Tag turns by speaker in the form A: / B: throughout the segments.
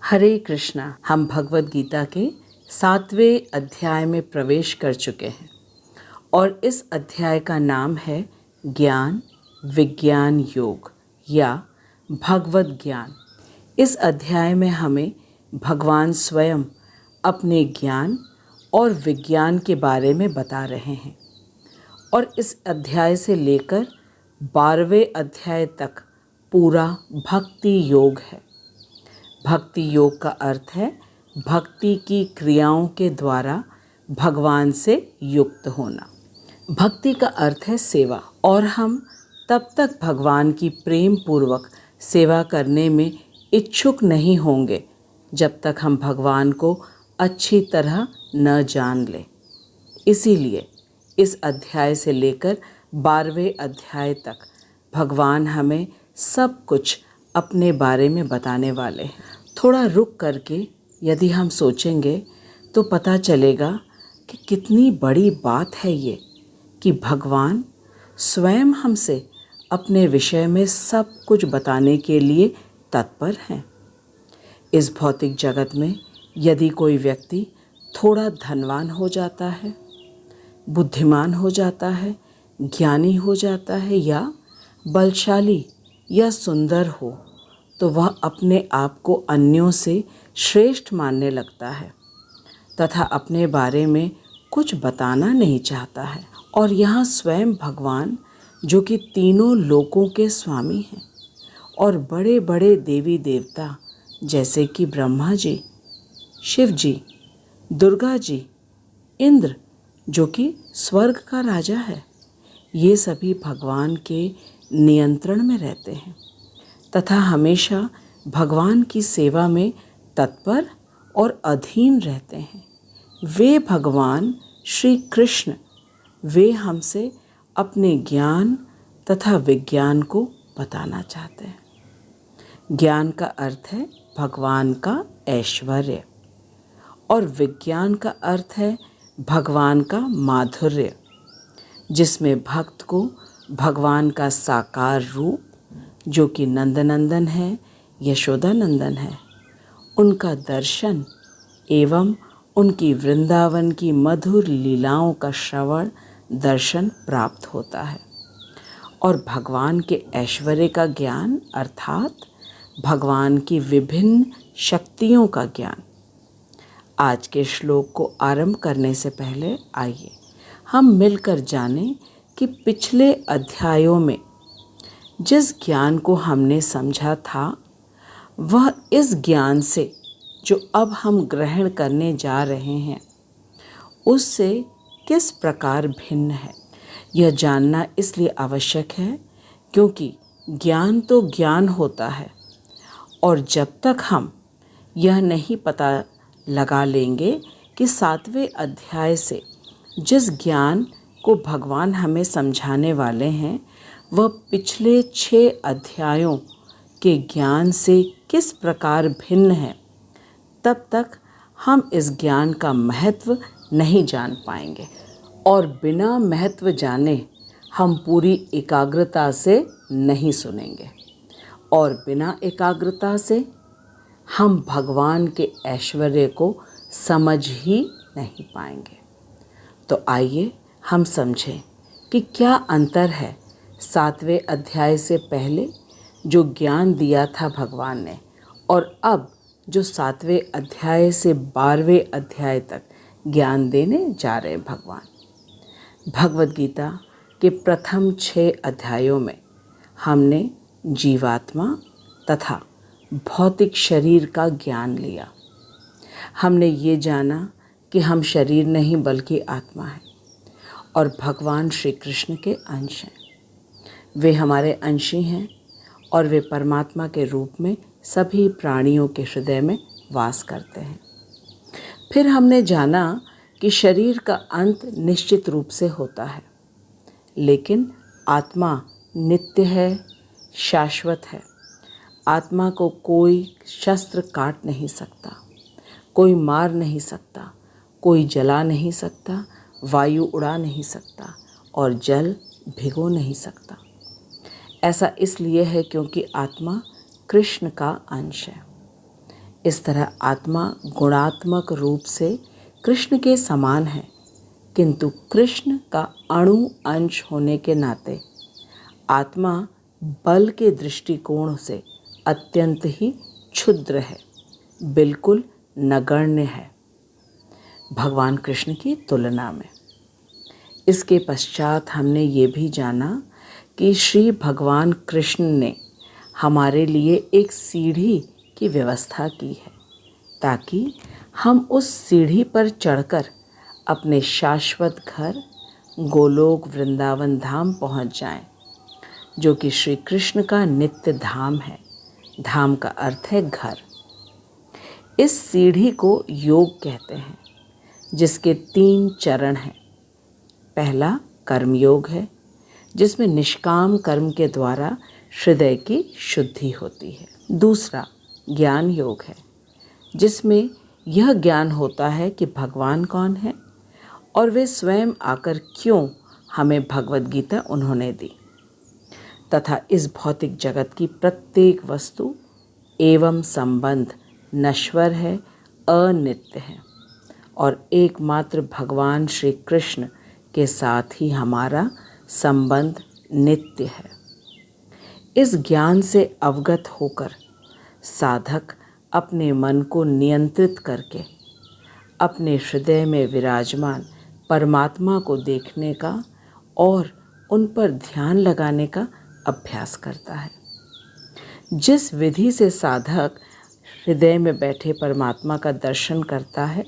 A: हरे कृष्णा। हम भगवद गीता के 7वें अध्याय में प्रवेश कर चुके हैं और इस अध्याय का नाम है ज्ञान विज्ञान योग या भगवद ज्ञान। इस अध्याय में हमें भगवान स्वयं अपने ज्ञान और विज्ञान के बारे में बता रहे हैं और इस अध्याय से लेकर 12वें अध्याय तक पूरा भक्ति योग है। भक्ति योग का अर्थ है भक्ति की क्रियाओं के द्वारा भगवान से युक्त होना। भक्ति का अर्थ है सेवा और हम तब तक भगवान की प्रेम पूर्वक सेवा करने में इच्छुक नहीं होंगे जब तक हम भगवान को अच्छी तरह न जान लें। इसीलिए इस अध्याय से लेकर 12वें अध्याय तक भगवान हमें सब कुछ अपने बारे में बताने वाले हैं। थोड़ा रुक करके यदि हम सोचेंगे तो पता चलेगा कि कितनी बड़ी बात है ये कि भगवान स्वयं हमसे अपने विषय में सब कुछ बताने के लिए तत्पर हैं। इस भौतिक जगत में यदि कोई व्यक्ति थोड़ा धनवान हो जाता है, बुद्धिमान हो जाता है, ज्ञानी हो जाता है या बलशाली या सुंदर हो तो वह अपने आप को अन्यों से श्रेष्ठ मानने लगता है तथा अपने बारे में कुछ बताना नहीं चाहता है। और यहाँ स्वयं भगवान जो कि तीनों लोकों के स्वामी हैं और बड़े बड़े देवी देवता जैसे कि ब्रह्मा जी, शिव जी, दुर्गा जी, इंद्र जो कि स्वर्ग का राजा है, ये सभी भगवान के नियंत्रण में रहते हैं तथा हमेशा भगवान की सेवा में तत्पर और अधीन रहते हैं। वे भगवान श्री कृष्ण वे हमसे अपने ज्ञान तथा विज्ञान को बताना चाहते हैं। ज्ञान का अर्थ है भगवान का ऐश्वर्य और विज्ञान का अर्थ है भगवान का माधुर्य, जिसमें भक्त को भगवान का साकार रूप जो कि नंदनंदन है, यशोदा नंदन है, उनका दर्शन एवं उनकी वृंदावन की मधुर लीलाओं का श्रवण दर्शन प्राप्त होता है और भगवान के ऐश्वर्य का ज्ञान अर्थात भगवान की विभिन्न शक्तियों का ज्ञान। आज के श्लोक को आरंभ करने से पहले आइए हम मिलकर जानें कि पिछले अध्यायों में जिस ज्ञान को हमने समझा था वह इस ज्ञान से जो अब हम ग्रहण करने जा रहे हैं उससे किस प्रकार भिन्न है। यह जानना इसलिए आवश्यक है क्योंकि ज्ञान तो ज्ञान होता है और जब तक हम यह नहीं पता लगा लेंगे कि 7वें अध्याय से जिस ज्ञान को भगवान हमें समझाने वाले हैं वह पिछले 6 अध्यायों के ज्ञान से किस प्रकार भिन्न है, तब तक हम इस ज्ञान का महत्व नहीं जान पाएंगे और बिना महत्व जाने हम पूरी एकाग्रता से नहीं सुनेंगे और बिना एकाग्रता से हम भगवान के ऐश्वर्य को समझ ही नहीं पाएंगे। तो आइए हम समझें कि क्या अंतर है 7वें अध्याय से पहले जो ज्ञान दिया था भगवान ने और अब जो 7वें अध्याय से 12वें अध्याय तक ज्ञान देने जा रहे हैं भगवान। भगवद गीता के प्रथम 6 अध्यायों में हमने जीवात्मा तथा भौतिक शरीर का ज्ञान लिया। हमने ये जाना कि हम शरीर नहीं बल्कि आत्मा है और भगवान श्री कृष्ण के अंश हैं। वे हमारे अंशी हैं और वे परमात्मा के रूप में सभी प्राणियों के हृदय में वास करते हैं। फिर हमने जाना कि शरीर का अंत निश्चित रूप से होता है, लेकिन आत्मा नित्य है, शाश्वत है। आत्मा को कोई शस्त्र काट नहीं सकता, कोई मार नहीं सकता, कोई जला नहीं सकता, वायु उड़ा नहीं सकता और जल भिगो नहीं सकता। ऐसा इसलिए है क्योंकि आत्मा कृष्ण का अंश है। इस तरह आत्मा गुणात्मक रूप से कृष्ण के समान है, किंतु कृष्ण का अणु अंश होने के नाते आत्मा बल के दृष्टिकोण से अत्यंत ही क्षुद्र है, बिल्कुल नगण्य है भगवान कृष्ण की तुलना में। इसके पश्चात हमने ये भी जाना कि श्री भगवान कृष्ण ने हमारे लिए एक सीढ़ी की व्यवस्था की है, ताकि हम उस सीढ़ी पर चढ़कर अपने शाश्वत घर गोलोक वृंदावन धाम पहुंच जाएं, जो कि श्री कृष्ण का नित्य धाम है। धाम का अर्थ है घर। इस सीढ़ी को योग कहते हैं, जिसके 3 चरण हैं। पहला कर्मयोग है, जिसमें निष्काम कर्म के द्वारा हृदय की शुद्धि होती है। दूसरा ज्ञान योग है, जिसमें यह ज्ञान होता है कि भगवान कौन है और वे स्वयं आकर क्यों हमें भगवद गीता उन्होंने दी, तथा इस भौतिक जगत की प्रत्येक वस्तु एवं संबंध नश्वर है, अनित्य है, और एकमात्र भगवान श्री कृष्ण के साथ ही हमारा संबंध नित्य है। इस ज्ञान से अवगत होकर साधक अपने मन को नियंत्रित करके अपने हृदय में विराजमान परमात्मा को देखने का और उन पर ध्यान लगाने का अभ्यास करता है। जिस विधि से साधक हृदय में बैठे परमात्मा का दर्शन करता है,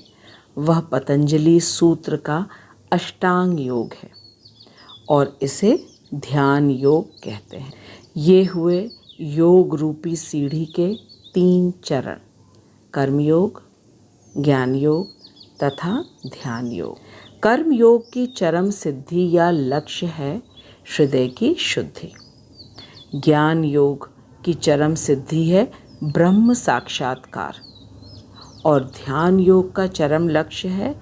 A: वह पतंजलि सूत्र का अष्टांग योग है और इसे ध्यान योग कहते हैं। ये हुए योग रूपी सीढ़ी के 3 चरण, कर्मयोग, ज्ञान योग तथा ध्यान योग। कर्म योग की चरम सिद्धि या लक्ष्य है हृदय की शुद्धि। ज्ञान योग की चरम सिद्धि है ब्रह्म साक्षात्कार और ध्यान योग का चरम लक्ष्य है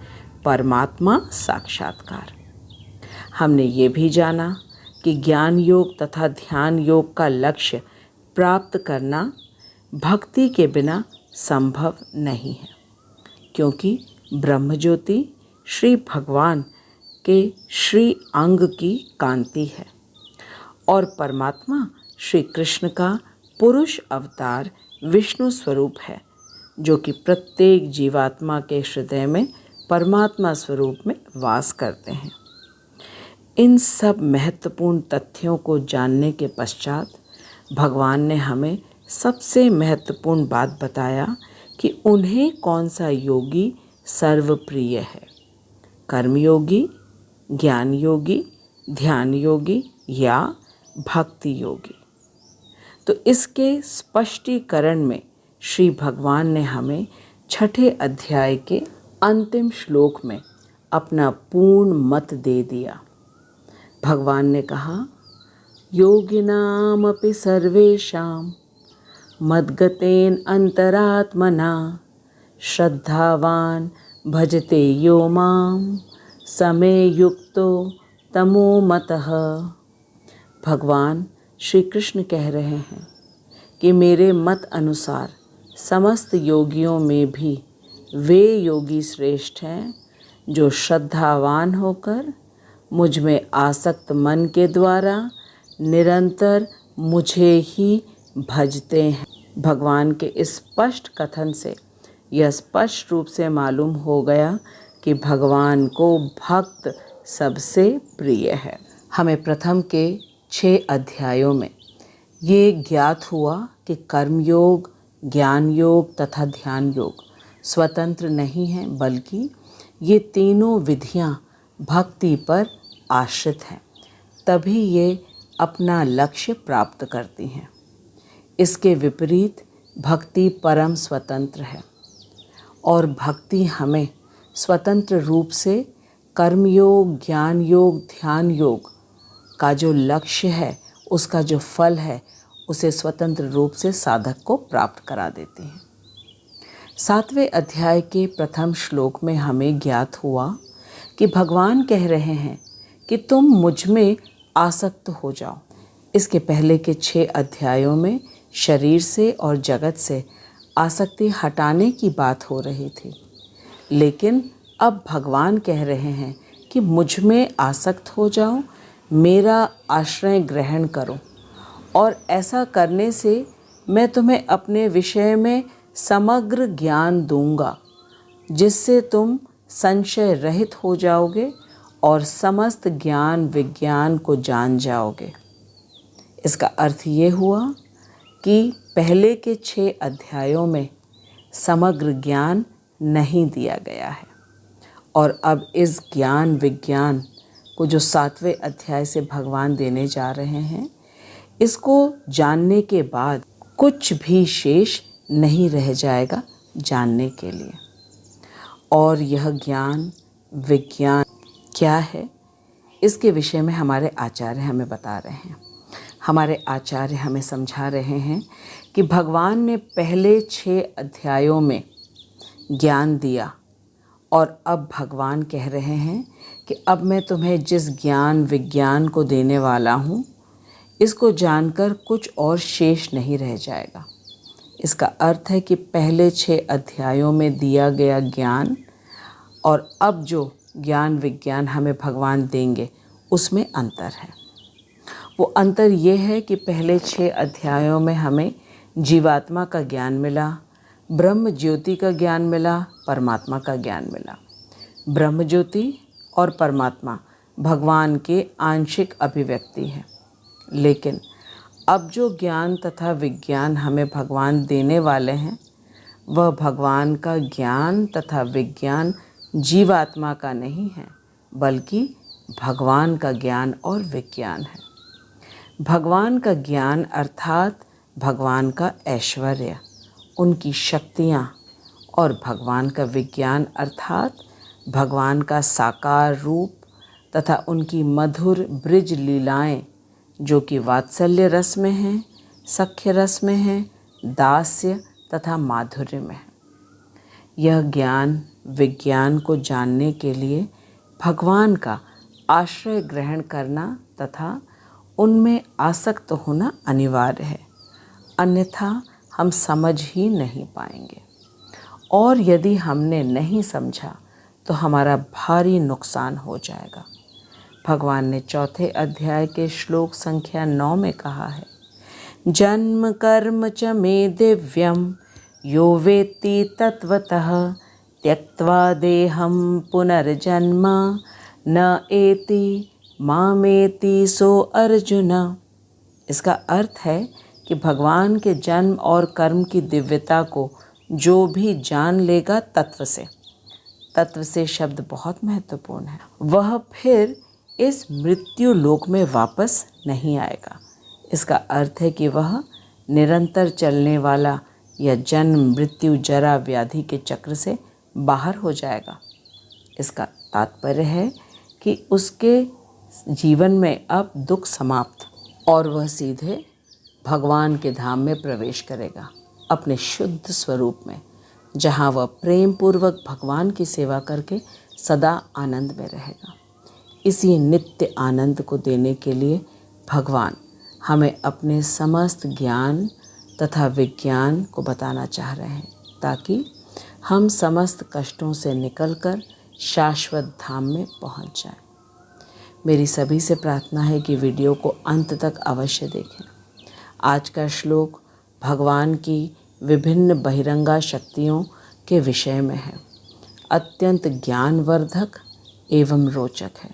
A: परमात्मा साक्षात्कार। हमने ये भी जाना कि ज्ञान योग तथा ध्यान योग का लक्ष्य प्राप्त करना भक्ति के बिना संभव नहीं है, क्योंकि ब्रह्म ज्योति श्री भगवान के श्री अंग की कांति है और परमात्मा श्री कृष्ण का पुरुष अवतार विष्णु स्वरूप है, जो कि प्रत्येक जीवात्मा के हृदय में परमात्मा स्वरूप में वास करते हैं। इन सब महत्वपूर्ण तथ्यों को जानने के पश्चात भगवान ने हमें सबसे महत्वपूर्ण बात बताया कि उन्हें कौन सा योगी सर्वप्रिय है, कर्मयोगी, ज्ञान योगी, ध्यान योगी या भक्ति योगी। तो इसके स्पष्टीकरण में श्री भगवान ने हमें 6ठे अध्याय के अंतिम श्लोक में अपना पूर्ण मत दे दिया। भगवान ने कहा, योगिनामपि सर्वेषां मद्गतेन अंतरात्मना श्रद्धावान भजते यो मां समे युक्तो तमो मतः। भगवान श्री कृष्ण कह रहे हैं कि मेरे मत अनुसार समस्त योगियों में भी वे योगी श्रेष्ठ हैं जो श्रद्धावान होकर मुझ में आसक्त मन के द्वारा निरंतर मुझे ही भजते हैं। भगवान के इस स्पष्ट कथन से यह स्पष्ट रूप से मालूम हो गया कि भगवान को भक्त सबसे प्रिय है। हमें प्रथम के 6 अध्यायों में ये ज्ञात हुआ कि कर्मयोग, ज्ञान योग तथा ध्यान योग स्वतंत्र नहीं हैं, बल्कि ये तीनों विधियां भक्ति पर आश्रित हैं, तभी ये अपना लक्ष्य प्राप्त करती हैं। इसके विपरीत भक्ति परम स्वतंत्र है और भक्ति हमें स्वतंत्र रूप से कर्मयोग, ज्ञान योग, ध्यान योग का जो लक्ष्य है, उसका जो फल है, उसे स्वतंत्र रूप से साधक को प्राप्त करा देती है। 7वें अध्याय के प्रथम श्लोक में हमें ज्ञात हुआ कि भगवान कह रहे हैं कि तुम मुझ में आसक्त हो जाओ। इसके पहले के 6 अध्यायों में शरीर से और जगत से आसक्ति हटाने की बात हो रही थी, लेकिन अब भगवान कह रहे हैं कि मुझ में आसक्त हो जाओ, मेरा आश्रय ग्रहण करो, और ऐसा करने से मैं तुम्हें अपने विषय में समग्र ज्ञान दूंगा, जिससे तुम संशय रहित हो जाओगे और समस्त ज्ञान विज्ञान को जान जाओगे। इसका अर्थ ये हुआ कि पहले के 6 अध्यायों में समग्र ज्ञान नहीं दिया गया है, और अब इस ज्ञान विज्ञान को जो 7वें अध्याय से भगवान देने जा रहे हैं, इसको जानने के बाद कुछ भी शेष नहीं रह जाएगा जानने के लिए। और यह ज्ञान विज्ञान क्या है, इसके विषय में हमारे आचार्य हमें बता रहे हैं। हमारे आचार्य हमें समझा रहे हैं कि भगवान ने पहले 6 अध्यायों में ज्ञान दिया, और अब भगवान कह रहे हैं कि अब मैं तुम्हें जिस ज्ञान विज्ञान को देने वाला हूँ, इसको जानकर कुछ और शेष नहीं रह जाएगा। इसका अर्थ है कि पहले 6 अध्यायों में दिया गया ज्ञान और अब जो ज्ञान विज्ञान हमें भगवान देंगे, उसमें अंतर है। वो अंतर ये है कि पहले 6 अध्यायों में हमें जीवात्मा का ज्ञान मिला, ब्रह्म ज्योति का ज्ञान मिला, परमात्मा का ज्ञान मिला। ब्रह्म ज्योति और परमात्मा भगवान के आंशिक अभिव्यक्ति है, लेकिन अब जो ज्ञान तथा विज्ञान हमें भगवान देने वाले हैं, वह भगवान का ज्ञान तथा विज्ञान जीवात्मा का नहीं है, बल्कि भगवान का ज्ञान और विज्ञान है। भगवान का ज्ञान अर्थात भगवान का ऐश्वर्य, उनकी शक्तियाँ, और भगवान का विज्ञान अर्थात भगवान का साकार रूप तथा उनकी मधुर ब्रिज लीलाएं, जो कि वात्सल्य रस में हैं, सख्य रस में हैं, दास्य तथा माधुर्य में है। यह ज्ञान विज्ञान को जानने के लिए भगवान का आश्रय ग्रहण करना तथा उनमें आसक्त होना अनिवार्य है, अन्यथा हम समझ ही नहीं पाएंगे। और यदि हमने नहीं समझा तो हमारा भारी नुकसान हो जाएगा। भगवान ने 4थे अध्याय के श्लोक संख्या 9 में कहा है, जन्म कर्म च मे दिव्यम यो वेत्ति तत्वतः त्यक्त्वा देहं पुनर्जन्म न एति मामेति सो अर्जुन। इसका अर्थ है कि भगवान के जन्म और कर्म की दिव्यता को जो भी जान लेगा तत्व से शब्द बहुत महत्वपूर्ण है, वह फिर इस मृत्यु लोक में वापस नहीं आएगा। इसका अर्थ है कि वह निरंतर चलने वाला या जन्म मृत्यु जरा व्याधि के चक्र से बाहर हो जाएगा। इसका तात्पर्य है कि उसके जीवन में अब दुख समाप्त, और वह सीधे भगवान के धाम में प्रवेश करेगा, अपने शुद्ध स्वरूप में, जहाँ वह प्रेम पूर्वक भगवान की सेवा करके सदा आनंद में रहेगा। इसी नित्य आनंद को देने के लिए भगवान हमें अपने समस्त ज्ञान तथा विज्ञान को बताना चाह रहे हैं, ताकि हम समस्त कष्टों से निकलकर शाश्वत धाम में पहुंच जाएं। मेरी सभी से प्रार्थना है कि वीडियो को अंत तक अवश्य देखें। आज का श्लोक भगवान की विभिन्न बहिरंगा शक्तियों के विषय में है, अत्यंत ज्ञानवर्धक एवं रोचक है।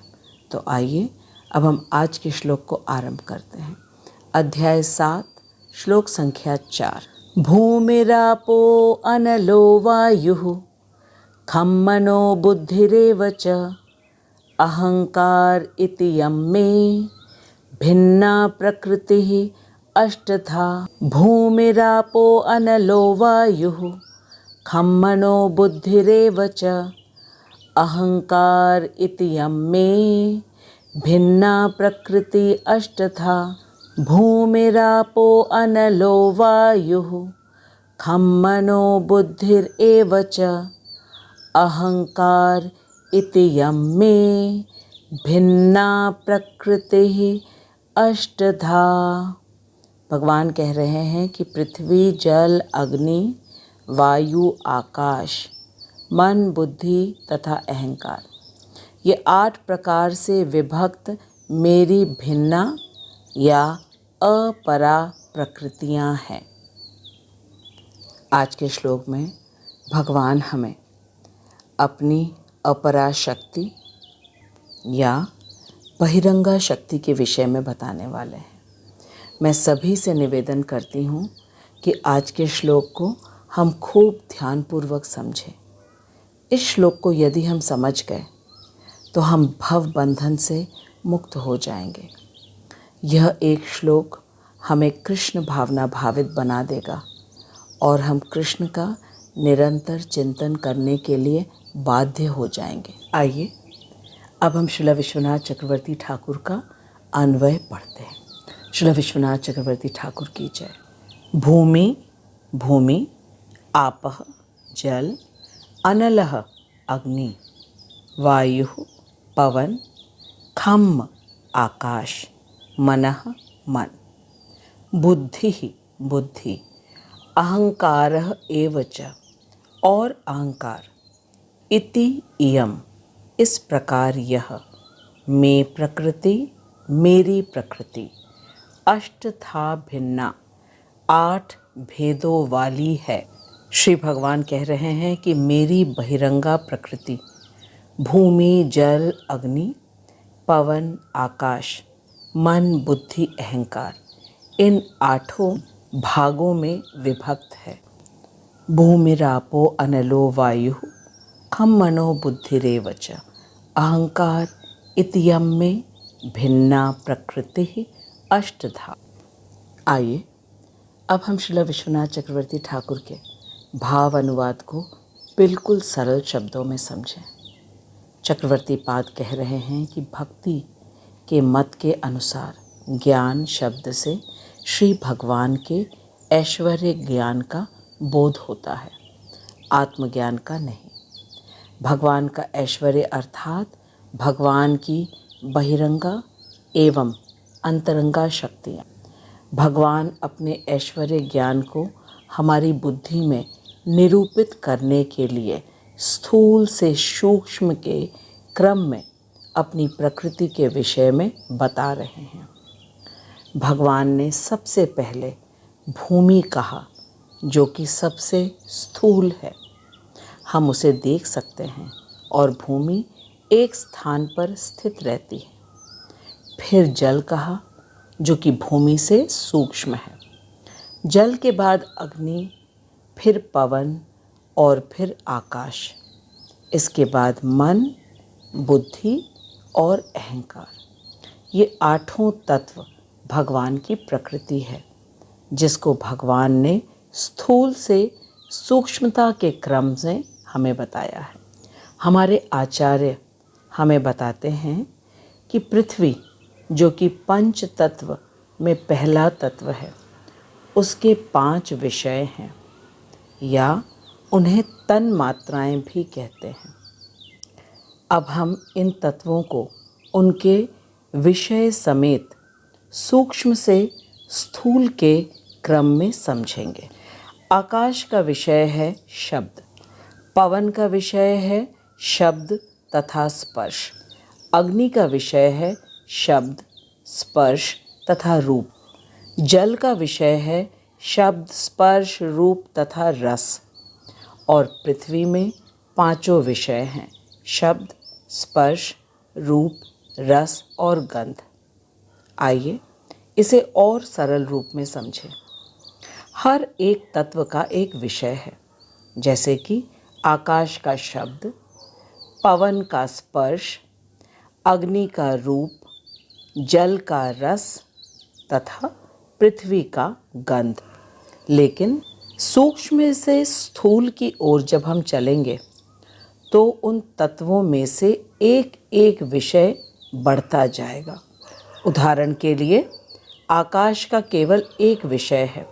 A: तो आइए अब हम आज के श्लोक को आरंभ करते हैं। अध्याय 7 श्लोक संख्या 4। भूमिरापो अनलो वायुः खं मनो बुद्धिरेव च अहंकार इति यं मे भिन्ना प्रकृतिः अष्टधा। भूमिरापो अनलो वायुः खं मनो बुद्धिरेव च अहंकार इति यं मे भिन्ना प्रकृति अष्टधा। भूमिरापो अनलो वायुः खं मनो बुद्धिरेव च अहंकार इति यं मे भिन्ना प्रकृतिः अष्टधा। भगवान कह रहे हैं कि पृथ्वी, जल, अग्नि, वायु, आकाश, मन, बुद्धि तथा अहंकार, ये 8 प्रकार से विभक्त मेरी भिन्ना या अपरा प्रकृतियाँ हैं। आज के श्लोक में भगवान हमें अपनी अपरा शक्ति या बहिरंगा शक्ति के विषय में बताने वाले हैं। मैं सभी से निवेदन करती हूँ कि आज के श्लोक को हम खूब ध्यानपूर्वक समझें। इस श्लोक को यदि हम समझ गए तो हम भव बंधन से मुक्त हो जाएंगे। यह एक श्लोक हमें कृष्ण भावना भावित बना देगा और हम कृष्ण का निरंतर चिंतन करने के लिए बाध्य हो जाएंगे। आइए अब हम श्रील विश्वनाथ चक्रवर्ती ठाकुर का अन्वय पढ़ते हैं। श्रील विश्वनाथ चक्रवर्ती ठाकुर की जय। भूमि भूमि, आपः जल, अनलः अग्नि, वायुः पवन, खम आकाश, मनः मन, बुद्धिः बुद्धि, अहंकारः एव च और अहंकार, इति इयम् इस प्रकार यह, मे प्रकृति मेरी प्रकृति, अष्टधा भिन्ना 8 भेदों वाली है। श्री भगवान कह रहे हैं कि मेरी बहिरंगा प्रकृति भूमि, जल, अग्नि, पवन, आकाश, मन, बुद्धि, अहंकार, इन 8 भागों में विभक्त है। भूमिरापो अनलो वायुः खम मनो बुद्धिरेव च अहंकार इत्ययं में भिन्ना प्रकृति अष्टधा। आइए अब हम श्रील विश्वनाथ चक्रवर्ती ठाकुर के भाव अनुवाद को बिल्कुल सरल शब्दों में समझें। चक्रवर्ती पाद कह रहे हैं कि भक्ति के मत के अनुसार ज्ञान शब्द से श्री भगवान के ऐश्वर्य ज्ञान का बोध होता है, आत्मज्ञान का नहीं। भगवान का ऐश्वर्य अर्थात भगवान की बहिरंगा एवं अंतरंगा शक्तियाँ। भगवान अपने ऐश्वर्य ज्ञान को हमारी बुद्धि में निरूपित करने के लिए स्थूल से सूक्ष्म के क्रम में अपनी प्रकृति के विषय में बता रहे हैं। भगवान ने सबसे पहले भूमि कहा, जो कि सबसे स्थूल है, हम उसे देख सकते हैं और भूमि एक स्थान पर स्थित रहती है। फिर जल कहा, जो कि भूमि से सूक्ष्म है। जल के बाद अग्नि, फिर पवन और फिर आकाश। इसके बाद मन, बुद्धि और अहंकार। ये 8 तत्व भगवान की प्रकृति है, जिसको भगवान ने स्थूल से सूक्ष्मता के क्रम से हमें बताया है। हमारे आचार्य हमें बताते हैं कि पृथ्वी, जो कि पंच तत्व में पहला तत्व है, उसके 5 विषय हैं या उन्हें तन मात्राएं भी कहते हैं। अब हम इन तत्वों को उनके विषय समेत सूक्ष्म से स्थूल के क्रम में समझेंगे। आकाश का विषय है शब्द, पवन का विषय है शब्द तथा स्पर्श, अग्नि का विषय है शब्द, स्पर्श तथा रूप, जल का विषय है शब्द, स्पर्श, रूप तथा रस, और पृथ्वी में 5 विषय हैं, शब्द, स्पर्श, रूप, रस और गंध। आइए इसे और सरल रूप में समझें। हर एक तत्व का एक विषय है, जैसे कि आकाश का शब्द, पवन का स्पर्श, अग्नि का रूप, जल का रस तथा पृथ्वी का गंध। लेकिन सूक्ष्म से स्थूल की ओर जब हम चलेंगे तो उन तत्वों में से एक एक विषय बढ़ता जाएगा। उदाहरण के लिए आकाश का केवल एक विषय है,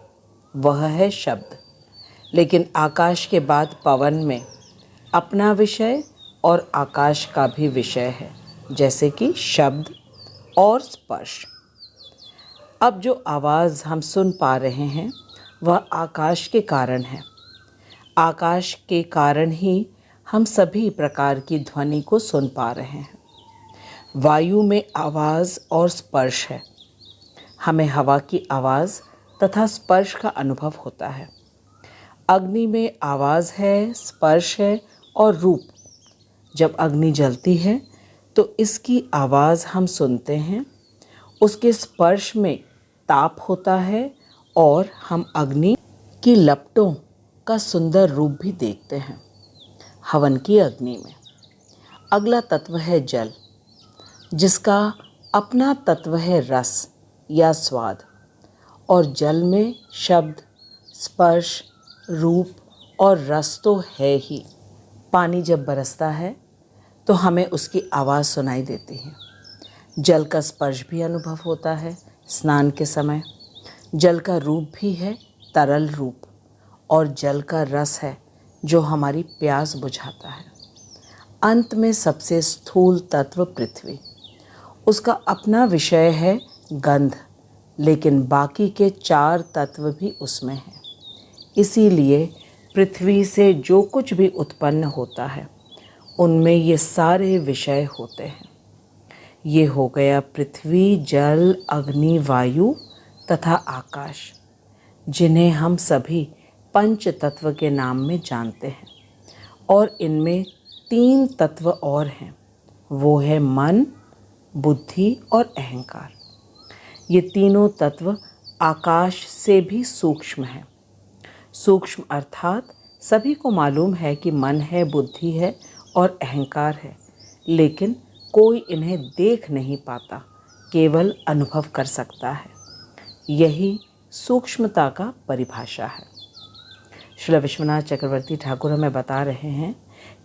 A: वह है शब्द, लेकिन आकाश के बाद पवन में अपना विषय और आकाश का भी विषय है, जैसे कि शब्द और स्पर्श। अब जो आवाज़ हम सुन पा रहे हैं वह आकाश के कारण है। आकाश के कारण ही हम सभी प्रकार की ध्वनि को सुन पा रहे हैं। वायु में आवाज़ और स्पर्श है। हमें हवा की आवाज़ तथा स्पर्श का अनुभव होता है। अग्नि में आवाज़ है, स्पर्श है और रूप। जब अग्नि जलती है तो इसकी आवाज़ हम सुनते हैं, उसके स्पर्श में ताप होता है और हम अग्नि की लपटों का सुंदर रूप भी देखते हैं। हवन की अग्नि में अगला तत्व है जल, जिसका अपना तत्व है रस या स्वाद। और जल में शब्द, स्पर्श, रूप और रस तो है ही। पानी जब बरसता है तो हमें उसकी आवाज़ सुनाई देती है। जल का स्पर्श भी अनुभव होता है स्नान के समय। जल का रूप भी है तरल रूप, और जल का रस है जो हमारी प्यास बुझाता है। अंत में सबसे स्थूल तत्व पृथ्वी, उसका अपना विषय है गंध, लेकिन बाकी के 4 तत्व भी उसमें हैं। इसीलिए पृथ्वी से जो कुछ भी उत्पन्न होता है उनमें ये सारे विषय होते हैं। ये हो गया पृथ्वी, जल, अग्नि, वायु तथा आकाश, जिन्हें हम सभी पंच तत्व के नाम में जानते हैं। और इनमें 3 तत्व और हैं, वो है मन, बुद्धि और अहंकार। ये तीनों तत्व आकाश से भी सूक्ष्म हैं। सूक्ष्म अर्थात सभी को मालूम है कि मन है, बुद्धि है और अहंकार है, लेकिन कोई इन्हें देख नहीं पाता, केवल अनुभव कर सकता है। यही सूक्ष्मता का परिभाषा है। श्री विश्वनाथ चक्रवर्ती ठाकुर हमें बता रहे हैं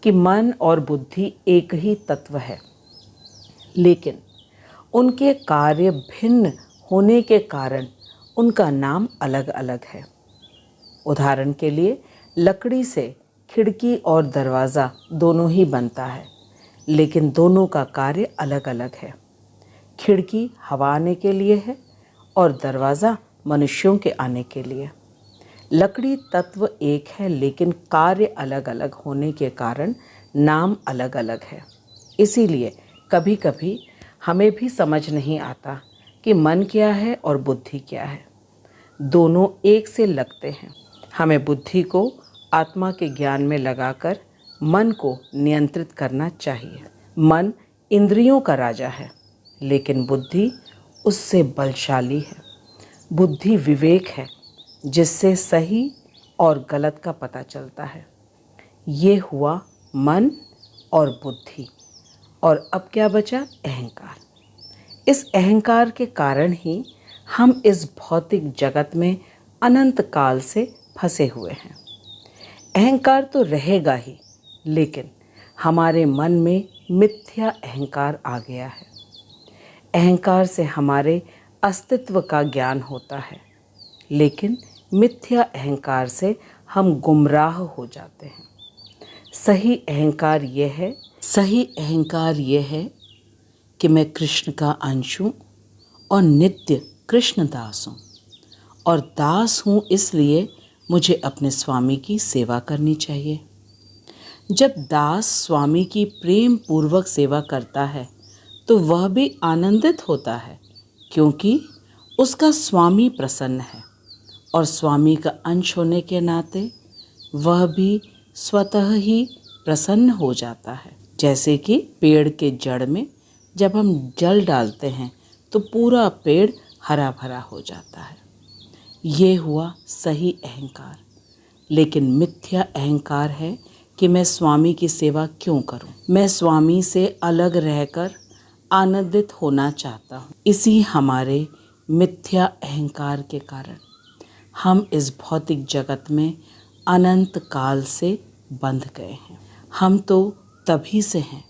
A: कि मन और बुद्धि एक ही तत्व है, लेकिन उनके कार्य भिन्न होने के कारण उनका नाम अलग अलग है। उदाहरण के लिए लकड़ी से खिड़की और दरवाज़ा दोनों ही बनता है, लेकिन दोनों का कार्य अलग अलग है। खिड़की हवा आने के लिए है और दरवाज़ा मनुष्यों के आने के लिए। लकड़ी तत्व एक है, लेकिन कार्य अलग अलग होने के कारण नाम अलग अलग है। इसीलिए कभी कभी हमें भी समझ नहीं आता कि मन क्या है और बुद्धि क्या है। दोनों एक से लगते हैं। हमें बुद्धि को आत्मा के ज्ञान में लगाकर मन को नियंत्रित करना चाहिए। मन इंद्रियों का राजा है, लेकिन बुद्धि उससे बलशाली है। बुद्धि विवेक है, जिससे सही और गलत का पता चलता है। ये हुआ मन और बुद्धि। और अब क्या बचा? अहंकार। इस अहंकार के कारण ही हम इस भौतिक जगत में अनंत काल से फंसे हुए हैं। अहंकार तो रहेगा ही, लेकिन हमारे मन में मिथ्या अहंकार आ गया है। अहंकार से हमारे अस्तित्व का ज्ञान होता है, लेकिन मिथ्या अहंकार से हम गुमराह हो जाते हैं। सही अहंकार यह है कि मैं कृष्ण का अंश हूँ और नित्य कृष्ण दास हूँ, और दास हूँ इसलिए मुझे अपने स्वामी की सेवा करनी चाहिए। जब दास स्वामी की प्रेम पूर्वक सेवा करता है तो वह भी आनंदित होता है, क्योंकि उसका स्वामी प्रसन्न है, और स्वामी का अंश होने के नाते वह भी स्वतः ही प्रसन्न हो जाता है। जैसे कि पेड़ के जड़ में जब हम जल डालते हैं तो पूरा पेड़ हरा भरा हो जाता है। ये हुआ सही अहंकार। लेकिन मिथ्या अहंकार है कि मैं स्वामी की सेवा क्यों करूं? मैं स्वामी से अलग रहकर आनंदित होना चाहता हूं। इसी हमारे मिथ्या अहंकार के कारण हम इस भौतिक जगत में अनंत काल से बंध गए हैं। हम तो तभी से हैं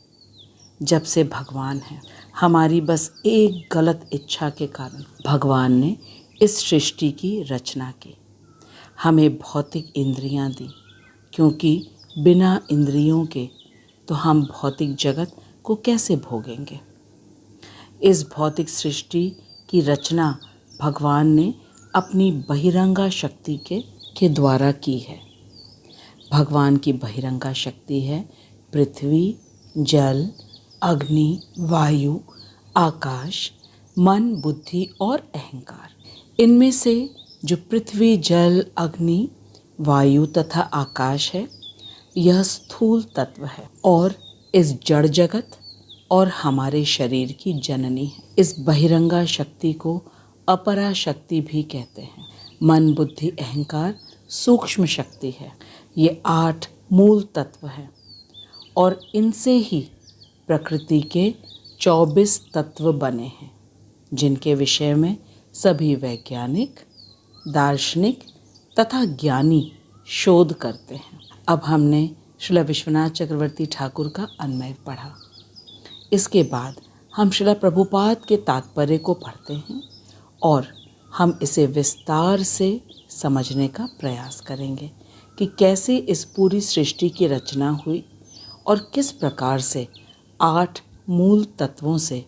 A: जब से भगवान हैं। हमारी बस एक गलत इच्छा के कारण भगवान ने इस सृष्टि की रचना की, हमें भौतिक इंद्रियां दी, क्योंकि बिना इंद्रियों के तो हम भौतिक जगत को कैसे भोगेंगे। इस भौतिक सृष्टि की रचना भगवान ने अपनी बहिरंगा शक्ति के द्वारा की है। भगवान की बहिरंगा शक्ति है पृथ्वी, जल, अग्नि, वायु, आकाश, मन, बुद्धि और अहंकार। इनमें से जो पृथ्वी, जल, अग्नि, वायु तथा आकाश है, यह स्थूल तत्व है और इस जड़ जगत और हमारे शरीर की जननी है। इस बहिरंगा शक्ति को अपरा शक्ति भी कहते हैं। मन, बुद्धि, अहंकार सूक्ष्म शक्ति है। ये 8 मूल तत्व हैं और इनसे ही प्रकृति के 24 तत्व बने हैं, जिनके विषय में सभी वैज्ञानिक, दार्शनिक तथा ज्ञानी शोध करते हैं। अब हमने श्रील विश्वनाथ चक्रवर्ती ठाकुर का अन्वय पढ़ा। इसके बाद हम श्रील प्रभुपाद के तात्पर्य को पढ़ते हैं और हम इसे विस्तार से समझने का प्रयास करेंगे कि कैसे इस पूरी सृष्टि की रचना हुई और किस प्रकार से 8 मूल तत्वों से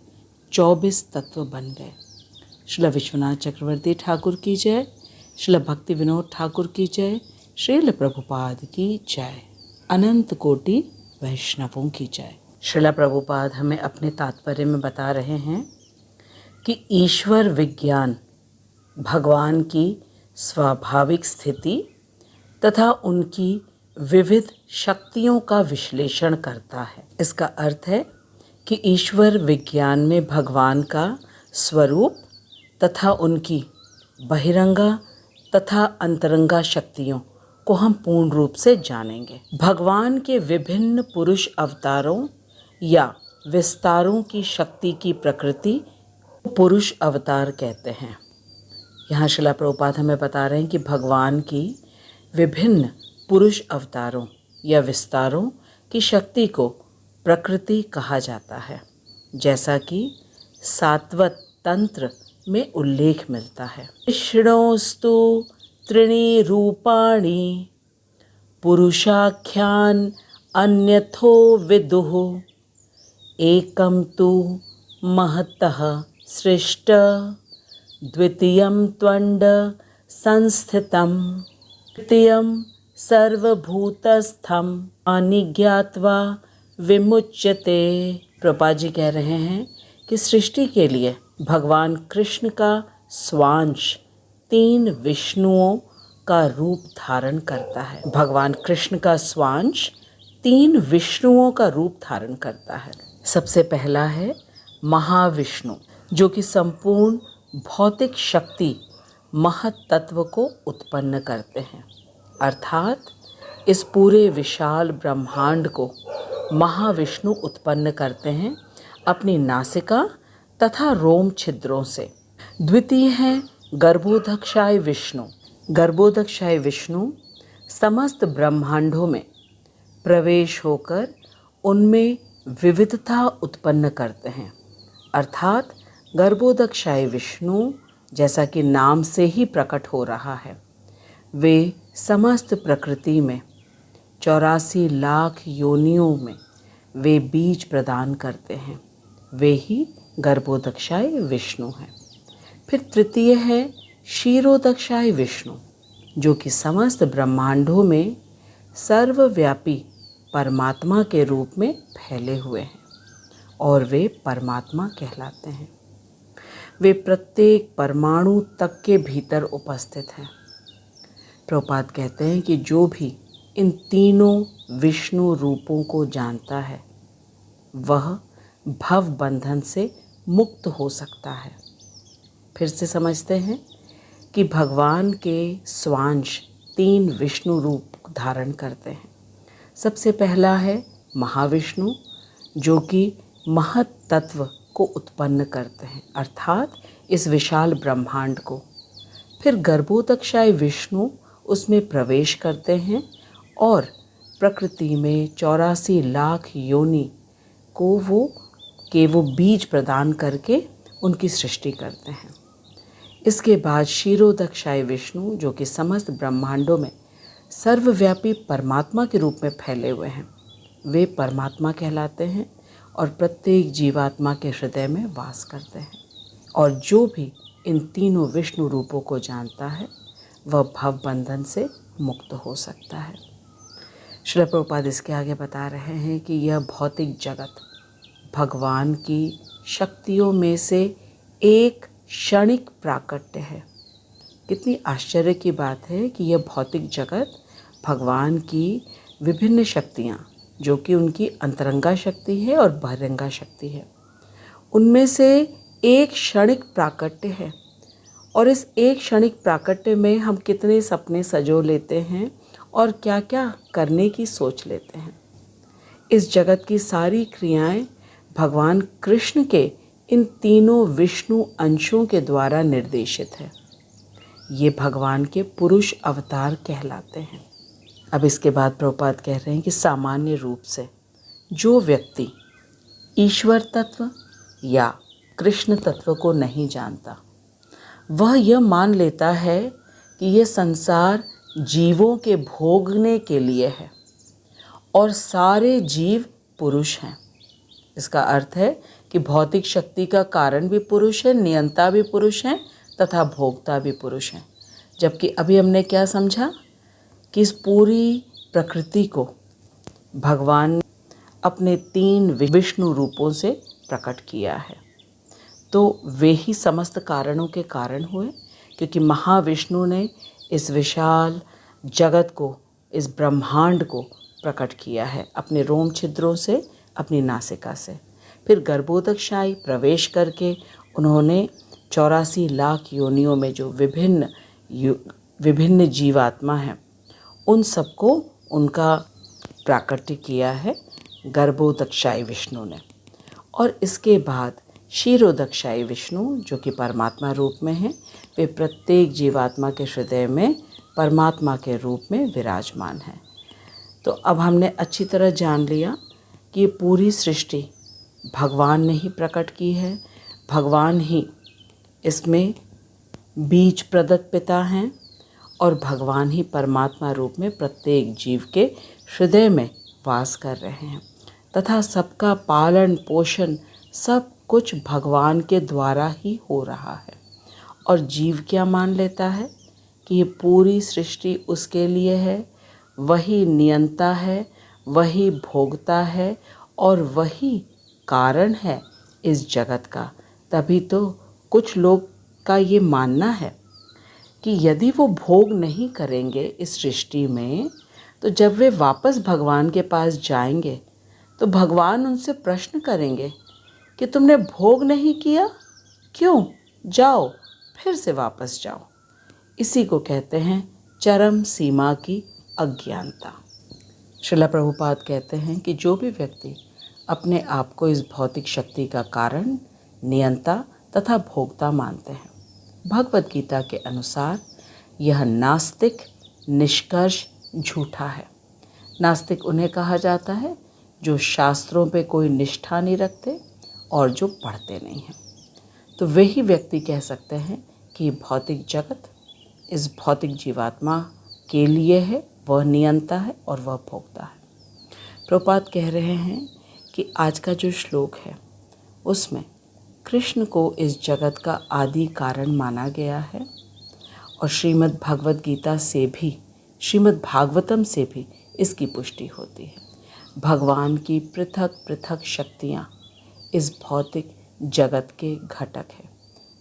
A: 24 तत्व बन गए। श्रील विश्वनाथ चक्रवर्ती ठाकुर की जय, श्रील भक्ति विनोद ठाकुर की जय, श्रील प्रभुपाद की जय, अनंत कोटि वैष्णवों की जय। श्रील प्रभुपाद हमें अपने तात्पर्य में बता रहे हैं कि ईश्वर विज्ञान भगवान की स्वाभाविक स्थिति तथा उनकी विविध शक्तियों का विश्लेषण करता है। इसका अर्थ है कि ईश्वर विज्ञान में भगवान का स्वरूप तथा उनकी बहिरंगा तथा अंतरंगा शक्तियों को हम पूर्ण रूप से जानेंगे। भगवान के विभिन्न पुरुष अवतारों या विस्तारों की शक्ति की प्रकृति पुरुष अवतार कहते हैं। यहाँ श्रील प्रभुपाद हमें बता रहे हैं कि भगवान की विभिन्न पुरुष अवतारों या विस्तारों की शक्ति को प्रकृति कहा जाता है, जैसा कि सात्वत तंत्र में उल्लेख मिलता है। विष्णोस्तु त्रीणि रूपाणि पुरुषाख्यान अन्यथो विदुः एकं तु महतः सृष्ट द्वितीयं त्वंड संस्थितं तृतीयं सर्वभूतस्थं अनिज्ञात्वा विमुच्यते। प्रभुपाद जी कह रहे हैं कि सृष्टि के लिए भगवान कृष्ण का स्वांश 3 विष्णुओं का रूप धारण करता है। भगवान कृष्ण का स्वांश 3 विष्णुओं का रूप धारण करता है। सबसे पहला है महाविष्णु, जो कि संपूर्ण भौतिक शक्ति महत तत्व को उत्पन्न करते हैं, अर्थात इस पूरे विशाल ब्रह्मांड को महाविष्णु उत्पन्न करते हैं अपनी नासिका तथा रोम छिद्रों से। द्वितीय है गर्भोदक्षाय विष्णु। गर्भोदक्षाय विष्णु समस्त ब्रह्मांडों में प्रवेश होकर उनमें विविधता उत्पन्न करते हैं, अर्थात गर्भोदक्षाय विष्णु, जैसा कि नाम से ही प्रकट हो रहा है, वे समस्त प्रकृति में 84 लाख योनियों में वे बीज प्रदान करते हैं। वे ही गर्भोदक्षाय विष्णु हैं। फिर तृतीय है क्षीरोदक्षाय विष्णु, जो कि समस्त ब्रह्मांडों में सर्वव्यापी परमात्मा के रूप में फैले हुए हैं और वे परमात्मा कहलाते हैं। वे प्रत्येक परमाणु तक के भीतर उपस्थित हैं। प्रभुपाद कहते हैं कि जो भी इन तीनों विष्णु रूपों को जानता है वह भव बंधन से मुक्त हो सकता है। फिर से समझते हैं कि भगवान के स्वांश 3 विष्णु रूप धारण करते हैं। सबसे पहला है महाविष्णु, जो कि महत तत्व को उत्पन्न करते हैं, अर्थात इस विशाल ब्रह्मांड को। फिर गर्भोदक्षाय विष्णु उसमें प्रवेश करते हैं और प्रकृति में 84 लाख योनि को वो बीज प्रदान करके उनकी सृष्टि करते हैं। इसके बाद क्षीरोदक्षाय विष्णु, जो कि समस्त ब्रह्मांडों में सर्वव्यापी परमात्मा के रूप में फैले हुए हैं, वे परमात्मा कहलाते हैं और प्रत्येक जीवात्मा के हृदय में वास करते हैं। और जो भी इन तीनों विष्णु रूपों को जानता है वह भव बंधन से मुक्त हो सकता है। श्रील प्रभुपाद इसके आगे बता रहे हैं कि यह भौतिक जगत भगवान की शक्तियों में से एक क्षणिक प्राकट्य है। कितनी आश्चर्य की बात है कि यह भौतिक जगत भगवान की विभिन्न शक्तियाँ, जो कि उनकी अंतरंगा शक्ति है और बहिरंगा शक्ति है, उनमें से एक क्षणिक प्राकट्य है। और इस एक क्षणिक प्राकट्य में हम कितने सपने सजो लेते हैं और क्या क्या करने की सोच लेते हैं। इस जगत की सारी क्रियाएं भगवान कृष्ण के इन तीनों विष्णु अंशों के द्वारा निर्देशित है। ये भगवान के पुरुष अवतार कहलाते हैं। अब इसके बाद प्रभुपाद कह रहे हैं कि सामान्य रूप से जो व्यक्ति ईश्वर तत्व या कृष्ण तत्व को नहीं जानता, वह यह मान लेता है कि यह संसार जीवों के भोगने के लिए है और सारे जीव पुरुष हैं। इसका अर्थ है कि भौतिक शक्ति का कारण भी पुरुष है, नियंता भी पुरुष हैं तथा भोक्ता भी पुरुष हैं। जबकि अभी हमने क्या समझा कि इस पूरी प्रकृति को भगवान अपने 3 विष्णु रूपों से प्रकट किया है। तो वे ही समस्त कारणों के कारण हुए, क्योंकि महाविष्णु ने इस विशाल जगत को, इस ब्रह्मांड को प्रकट किया है अपने रोम छिद्रों से, अपनी नासिका से। फिर गर्भोदकशाही प्रवेश करके उन्होंने 84 लाख योनियों में जो विभिन्न जीवात्मा हैं, उन सबको उनका प्राकट्य किया है गर्भोदकशाही विष्णु ने। और इसके बाद क्षीरोदकशाही विष्णु, जो कि परमात्मा रूप में हैं, वे प्रत्येक जीवात्मा के हृदय में परमात्मा के रूप में विराजमान हैं। तो अब हमने अच्छी तरह जान लिया कि ये पूरी सृष्टि भगवान ने ही प्रकट की है। भगवान ही इसमें बीज प्रदत्त पिता हैं और भगवान ही परमात्मा रूप में प्रत्येक जीव के हृदय में वास कर रहे हैं तथा सबका पालन पोषण सब कुछ भगवान के द्वारा ही हो रहा है। और जीव क्या मान लेता है कि ये पूरी सृष्टि उसके लिए है, वही नियंता है, वही भोगता है और वही कारण है इस जगत का। तभी तो कुछ लोग का ये मानना है कि यदि वो भोग नहीं करेंगे इस सृष्टि में, तो जब वे वापस भगवान के पास जाएंगे तो भगवान उनसे प्रश्न करेंगे कि तुमने भोग नहीं किया, क्यों? जाओ, फिर से वापस जाओ। इसी को कहते हैं चरम सीमा की अज्ञानता। श्रील प्रभुपाद कहते हैं कि जो भी व्यक्ति अपने आप को इस भौतिक शक्ति का कारण, नियंता तथा भोक्ता मानते हैं, भगवद गीता के अनुसार यह नास्तिक निष्कर्ष झूठा है। नास्तिक उन्हें कहा जाता है जो शास्त्रों पे कोई निष्ठा नहीं रखते और जो पढ़ते नहीं हैं। तो वही व्यक्ति कह सकते हैं कि भौतिक जगत इस भौतिक जीवात्मा के लिए है, वह नियंता है और वह भोक्ता है। प्रभुपाद कह रहे हैं कि आज का जो श्लोक है उसमें कृष्ण को इस जगत का आदि कारण माना गया है और श्रीमद् भगवद गीता से भी, श्रीमद् भागवतम से भी इसकी पुष्टि होती है। भगवान की पृथक पृथक शक्तियाँ इस भौतिक जगत के घटक है।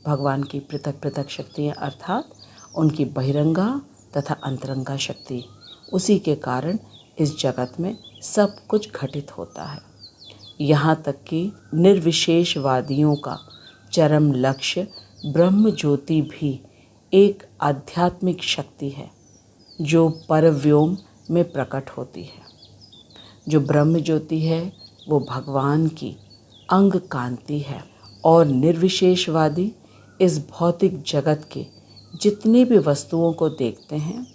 A: भगवान की पृथक पृथक शक्तियाँ अर्थात उनकी बहिरंगा तथा अंतरंगा शक्ति, उसी के कारण इस जगत में सब कुछ घटित होता है। यहाँ तक कि निर्विशेषवादियों का चरम लक्ष्य ब्रह्म ज्योति भी एक आध्यात्मिक शक्ति है जो परव्योम में प्रकट होती है। जो ब्रह्म ज्योति है वो भगवान की अंग कांति है और निर्विशेषवादी इस भौतिक जगत के जितनी भी वस्तुओं को देखते हैं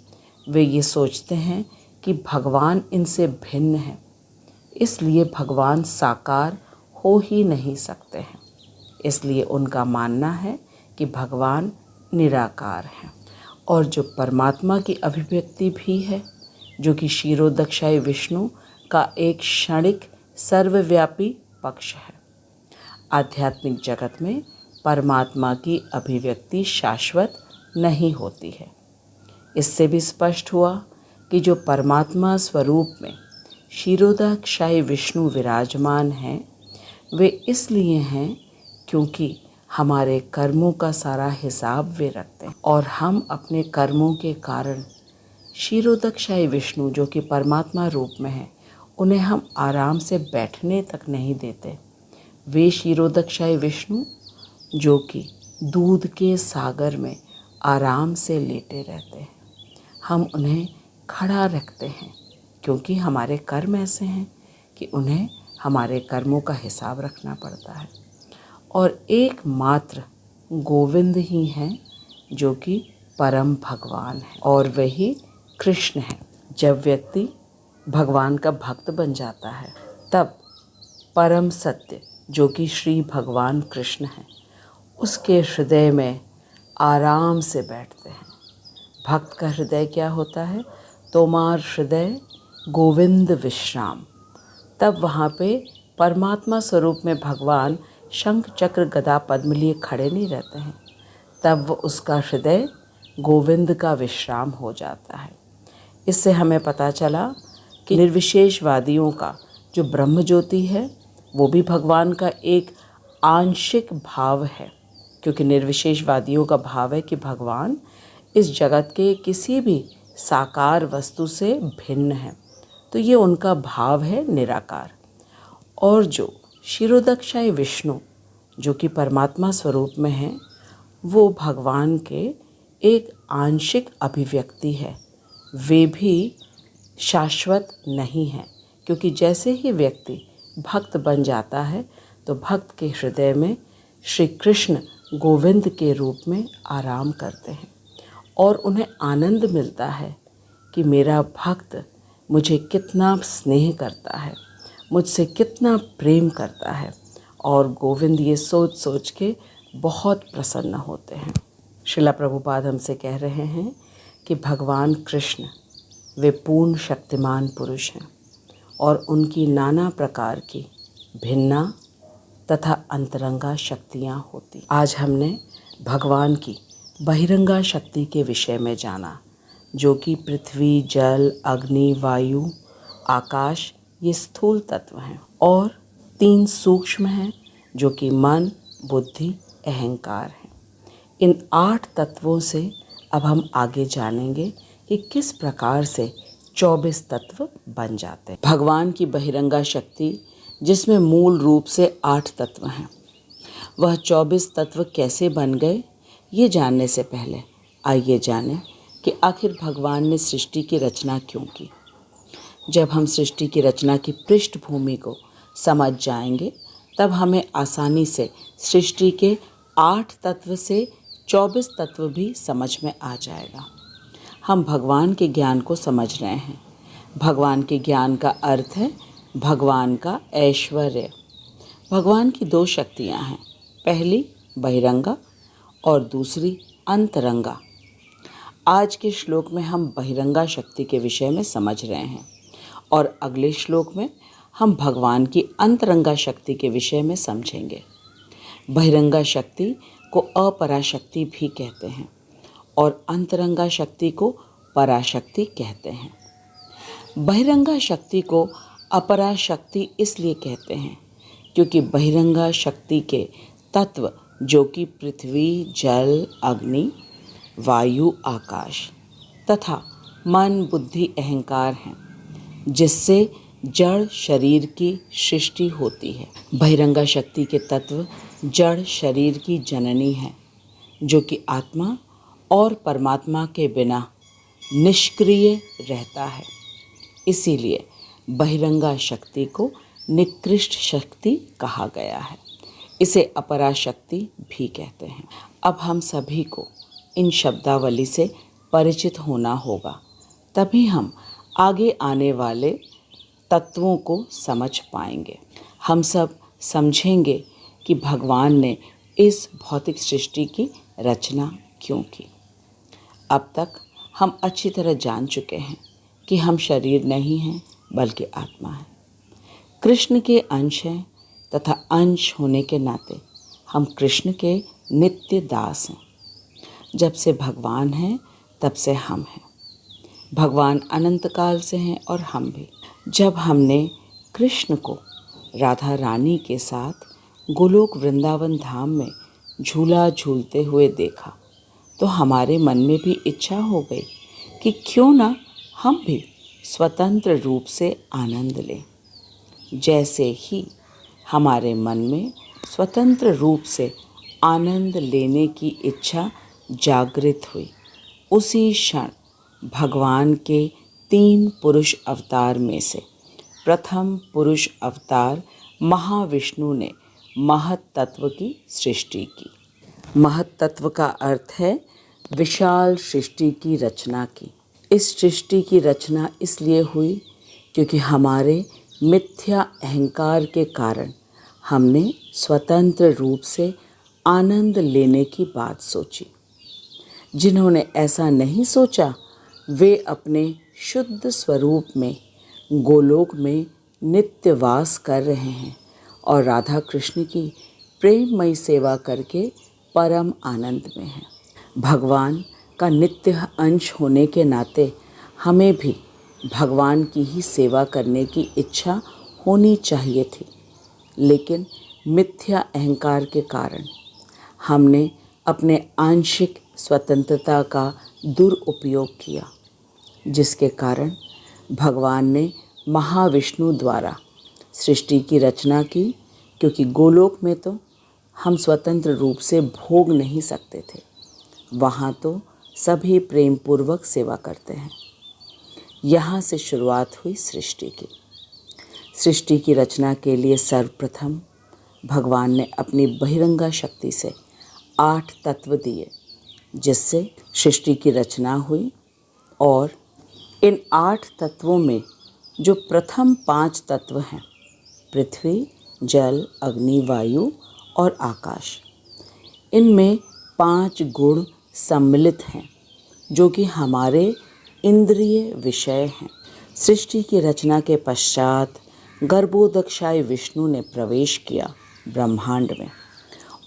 A: वे ये सोचते हैं कि भगवान इनसे भिन्न है, इसलिए भगवान साकार हो ही नहीं सकते हैं। इसलिए उनका मानना है कि भगवान निराकार हैं। और जो परमात्मा की अभिव्यक्ति भी है, जो कि क्षीरोदकशाही विष्णु का एक क्षणिक सर्वव्यापी पक्ष है। आध्यात्मिक जगत में परमात्मा की अभिव्यक्ति शाश्वत नहीं होती है। इससे भी स्पष्ट हुआ कि जो परमात्मा स्वरूप में क्षीरोदकशाही विष्णु विराजमान हैं, वे इसलिए हैं क्योंकि हमारे कर्मों का सारा हिसाब वे रखते हैं और हम अपने कर्मों के कारण क्षीरोदकशाही विष्णु जो कि परमात्मा रूप में है, उन्हें हम आराम से बैठने तक नहीं देते। वे क्षीरोदकशाही विष्णु जो कि दूध के सागर में आराम से लेटे रहते हैं, हम उन्हें खड़ा रखते हैं क्योंकि हमारे कर्म ऐसे हैं कि उन्हें हमारे कर्मों का हिसाब रखना पड़ता है। और एकमात्र गोविंद ही हैं जो कि परम भगवान है और वही कृष्ण है। जब व्यक्ति भगवान का भक्त बन जाता है तब परम सत्य जो कि श्री भगवान कृष्ण हैं, उसके हृदय में आराम से बैठते हैं। भक्त का हृदय क्या होता है? तोमार हृदय गोविंद विश्राम। तब वहाँ पे परमात्मा स्वरूप में भगवान शंख चक्र गदा पद्म लिए खड़े नहीं रहते हैं, तब वो उसका हृदय गोविंद का विश्राम हो जाता है। इससे हमें पता चला कि निर्विशेषवादियों का जो ब्रह्म ज्योति है वो भी भगवान का एक आंशिक भाव है, क्योंकि निर्विशेषवादियों का भाव है कि भगवान इस जगत के किसी भी साकार वस्तु से भिन्न है, तो ये उनका भाव है निराकार। और जो क्षीरोदकशाही विष्णु जो कि परमात्मा स्वरूप में हैं, वो भगवान के एक आंशिक अभिव्यक्ति है। वे भी शाश्वत नहीं हैं, क्योंकि जैसे ही व्यक्ति भक्त बन जाता है तो भक्त के हृदय में श्री कृष्ण गोविंद के रूप में आराम करते हैं और उन्हें आनंद मिलता है कि मेरा भक्त मुझे कितना स्नेह करता है, मुझसे कितना प्रेम करता है, और गोविंद ये सोच सोच के बहुत प्रसन्न होते हैं। श्रीला प्रभुपाद हमसे कह रहे हैं कि भगवान कृष्ण वे पूर्ण शक्तिमान पुरुष हैं और उनकी नाना प्रकार की भिन्ना तथा अंतरंगा शक्तियाँ होती। आज हमने भगवान की बहिरंगा शक्ति के विषय में जाना, जो कि पृथ्वी, जल, अग्नि, वायु, आकाश ये स्थूल तत्व हैं और 3 सूक्ष्म हैं जो कि मन, बुद्धि, अहंकार हैं। इन 8 तत्वों से अब हम आगे जानेंगे कि किस प्रकार से 24 तत्व बन जाते हैं। भगवान की बहिरंगा शक्ति जिसमें मूल रूप से 8 तत्व हैं, वह 24 तत्व कैसे बन गए, ये जानने से पहले आइए जानें कि आखिर भगवान ने सृष्टि की रचना क्यों की। जब हम सृष्टि की रचना की पृष्ठभूमि को समझ जाएंगे तब हमें आसानी से सृष्टि के 8 तत्व से 24 तत्व भी समझ में आ जाएगा। हम भगवान के ज्ञान को समझ रहे हैं। भगवान के ज्ञान का अर्थ है भगवान का ऐश्वर्य। भगवान की 2 शक्तियाँ हैं, पहली बहिरंगा और दूसरी अंतरंगा। आज के श्लोक में हम बहिरंगा शक्ति के विषय में समझ रहे हैं और अगले श्लोक में हम भगवान की अंतरंगा शक्ति के विषय में समझेंगे। बहिरंगा शक्ति को अपराशक्ति भी कहते हैं और अंतरंगा शक्ति को पराशक्ति कहते हैं। बहिरंगा शक्ति को अपराशक्ति इसलिए कहते हैं क्योंकि बहिरंगा शक्ति के तत्व जो कि पृथ्वी, जल, अग्नि, वायु, आकाश तथा मन, बुद्धि, अहंकार हैं, जिससे जड़ शरीर की सृष्टि होती है। बहिरंगा शक्ति के तत्व जड़ शरीर की जननी है, जो कि आत्मा और परमात्मा के बिना निष्क्रिय रहता है। इसीलिए बहिरंगा शक्ति को निकृष्ट शक्ति कहा गया है। इसे अपराशक्ति भी कहते हैं। अब हम सभी को इन शब्दावली से परिचित होना होगा, तभी हम आगे आने वाले तत्वों को समझ पाएंगे। हम सब समझेंगे कि भगवान ने इस भौतिक सृष्टि की रचना क्यों की। अब तक हम अच्छी तरह जान चुके हैं कि हम शरीर नहीं हैं बल्कि आत्मा है। कृष्ण के अंश हैं तथा अंश होने के नाते हम कृष्ण के नित्य दास हैं। जब से भगवान हैं तब से हम हैं। भगवान अनंत काल से हैं और हम भी। जब हमने कृष्ण को राधा रानी के साथ गोलोक वृंदावन धाम में झूला झूलते हुए देखा तो हमारे मन में भी इच्छा हो गई कि क्यों ना हम भी स्वतंत्र रूप से आनंद लें। जैसे ही हमारे मन में स्वतंत्र रूप से आनंद लेने की इच्छा जागृत हुई, उसी क्षण भगवान के 3 पुरुष अवतार में से प्रथम पुरुष अवतार महाविष्णु ने महत तत्व की सृष्टि की। महत तत्व का अर्थ है विशाल सृष्टि की रचना की। इस सृष्टि की रचना इसलिए हुई क्योंकि हमारे मिथ्या अहंकार के कारण हमने स्वतंत्र रूप से आनंद लेने की बात सोची। जिन्होंने ऐसा नहीं सोचा वे अपने शुद्ध स्वरूप में गोलोक में नित्य वास कर रहे हैं और राधा कृष्ण की प्रेममयी सेवा करके परम आनंद में हैं। भगवान का नित्य अंश होने के नाते हमें भी भगवान की ही सेवा करने की इच्छा होनी चाहिए थी, लेकिन मिथ्या अहंकार के कारण हमने अपने आंशिक स्वतंत्रता का दुरुपयोग किया, जिसके कारण भगवान ने महाविष्णु द्वारा सृष्टि की रचना की। क्योंकि गोलोक में तो हम स्वतंत्र रूप से भोग नहीं सकते थे, वहाँ तो सभी प्रेम पूर्वक सेवा करते हैं। यहाँ से शुरुआत हुई सृष्टि की। सृष्टि की रचना के लिए सर्वप्रथम भगवान ने अपनी बहिरंगा शक्ति से 8 तत्व दिए, जिससे सृष्टि की रचना हुई। और इन 8 तत्वों में जो प्रथम 5 तत्व हैं, पृथ्वी, जल, अग्नि, वायु और आकाश, इनमें 5 गुण सम्मिलित हैं जो कि हमारे इंद्रिय विषय हैं। सृष्टि की रचना के पश्चात गर्भोदक्षाय विष्णु ने प्रवेश किया ब्रह्मांड में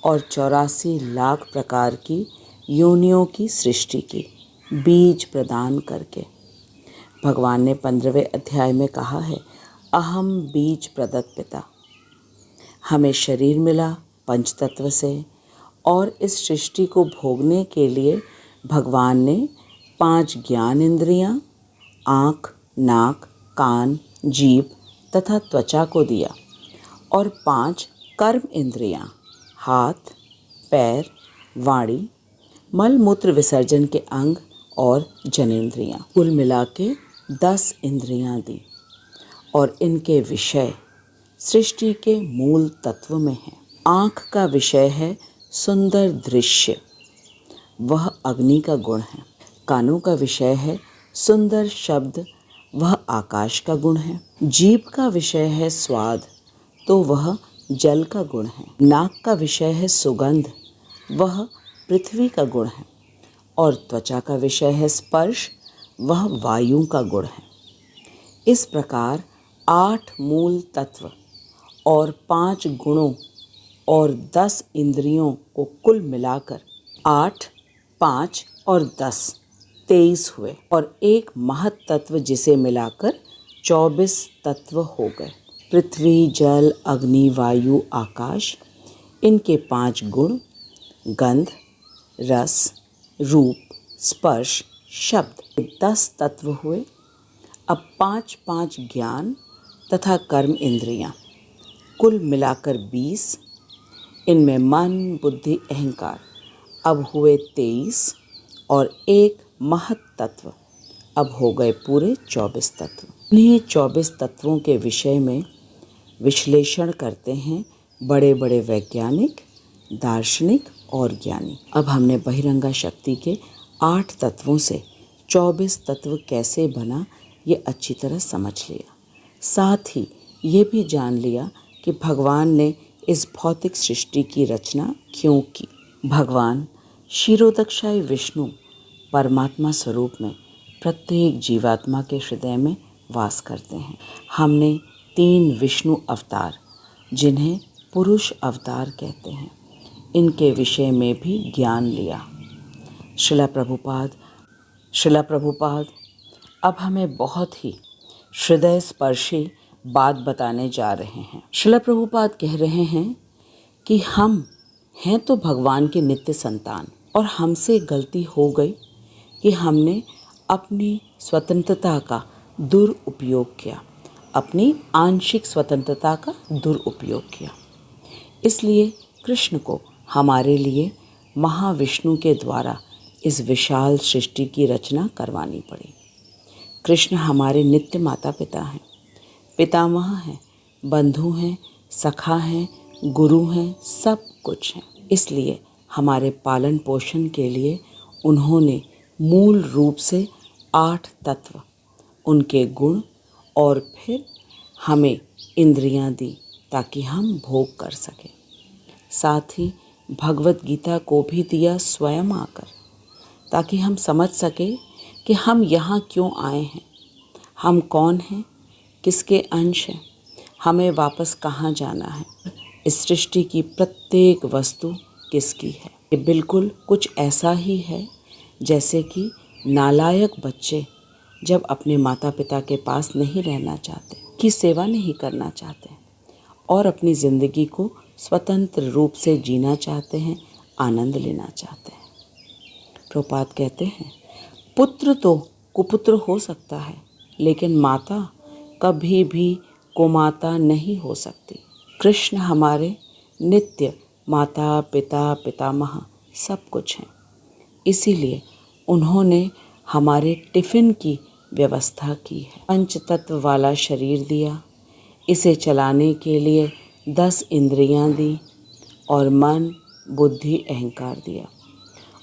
A: और 84 लाख प्रकार की योनियों की सृष्टि की, बीज प्रदान करके। भगवान ने 15वें अध्याय में कहा है, अहम बीज प्रदत्त पिता। हमें शरीर मिला पंचतत्व से और इस सृष्टि को भोगने के लिए भगवान ने 5 ज्ञान इंद्रियां, आँख, नाक, कान, जीभ तथा त्वचा को दिया और 5 कर्म इंद्रियां, हाथ, पैर, वाणी, मल मूत्र विसर्जन के अंग और जनेंद्रियां, कुल मिला के 10 इंद्रियां दी। और इनके विषय सृष्टि के मूल तत्व में हैं। आँख का विषय है सुंदर दृश्य, वह अग्नि का गुण है। कानों का विषय है सुंदर शब्द, वह आकाश का गुण है। जीभ का विषय है स्वाद, तो वह जल का गुण है। नाक का विषय है सुगंध, वह पृथ्वी का गुण है। और त्वचा का विषय है स्पर्श, वह वायु का गुण है। इस प्रकार 8 मूल तत्व और 5 गुणों और 10 इंद्रियों को कुल मिलाकर 8, 5 और 10 23 हुए और एक महत तत्व जिसे मिलाकर 24 तत्व हो गए। पृथ्वी, जल, अग्नि, वायु, आकाश, इनके 5 गुण, गंध, रस, रूप, स्पर्श, शब्द, 10 तत्व हुए। अब 5-5 ज्ञान तथा कर्म इंद्रियां, कुल मिलाकर 20। इनमें मन, बुद्धि, अहंकार अब हुए 23 और एक महत तत्व, अब हो गए पूरे 24 तत्व। इन्हीं 24 तत्वों के विषय में विश्लेषण करते हैं बड़े बड़े वैज्ञानिक, दार्शनिक और ज्ञानी। अब हमने बहिरंगा शक्ति के 8 तत्वों से 24 तत्व कैसे बना ये अच्छी तरह समझ लिया। साथ ही ये भी जान लिया कि भगवान ने इस भौतिक सृष्टि की रचना क्यों की। भगवान क्षीरोदक्षाय विष्णु परमात्मा स्वरूप में प्रत्येक जीवात्मा के हृदय में वास करते हैं। हमने 3 विष्णु अवतार, जिन्हें पुरुष अवतार कहते हैं, इनके विषय में भी ज्ञान लिया। श्रीला प्रभुपाद अब हमें बहुत ही हृदय स्पर्शी बात बताने जा रहे हैं। श्रील प्रभुपाद कह रहे हैं कि हम हैं तो भगवान के नित्य संतान, और हमसे गलती हो गई कि हमने अपनी स्वतंत्रता का दुरुपयोग किया, अपनी आंशिक स्वतंत्रता का दुरुपयोग किया। इसलिए कृष्ण को हमारे लिए महाविष्णु के द्वारा इस विशाल सृष्टि की रचना करवानी पड़ी। कृष्ण हमारे नित्य माता पिता हैं, पितामह हैं, बंधु हैं, सखा हैं, गुरु हैं, सब कुछ हैं। इसलिए हमारे पालन पोषण के लिए उन्होंने मूल रूप से 8 तत्व, उनके गुण और फिर हमें इंद्रियां दी ताकि हम भोग कर सकें। साथ ही भगवत गीता को भी दिया स्वयं आकर, ताकि हम समझ सकें कि हम यहाँ क्यों आए हैं, हम कौन हैं, किसके अंश हैं, हमें वापस कहाँ जाना है, इस सृष्टि की प्रत्येक वस्तु किसकी है। ये बिल्कुल कुछ ऐसा ही है जैसे कि नालायक बच्चे जब अपने माता पिता के पास नहीं रहना चाहते, की सेवा नहीं करना चाहते और अपनी ज़िंदगी को स्वतंत्र रूप से जीना चाहते हैं, आनंद लेना चाहते हैं। प्रभुपाद कहते हैं, पुत्र तो कुपुत्र हो सकता है, लेकिन माता कभी भी कुमाता नहीं हो सकती। कृष्ण हमारे नित्य माता पिता पितामह सब कुछ हैं। इसीलिए उन्होंने हमारे टिफ़िन की व्यवस्था की है, पंच तत्व वाला शरीर दिया, इसे चलाने के लिए 10 इंद्रियां दी और मन बुद्धि अहंकार दिया,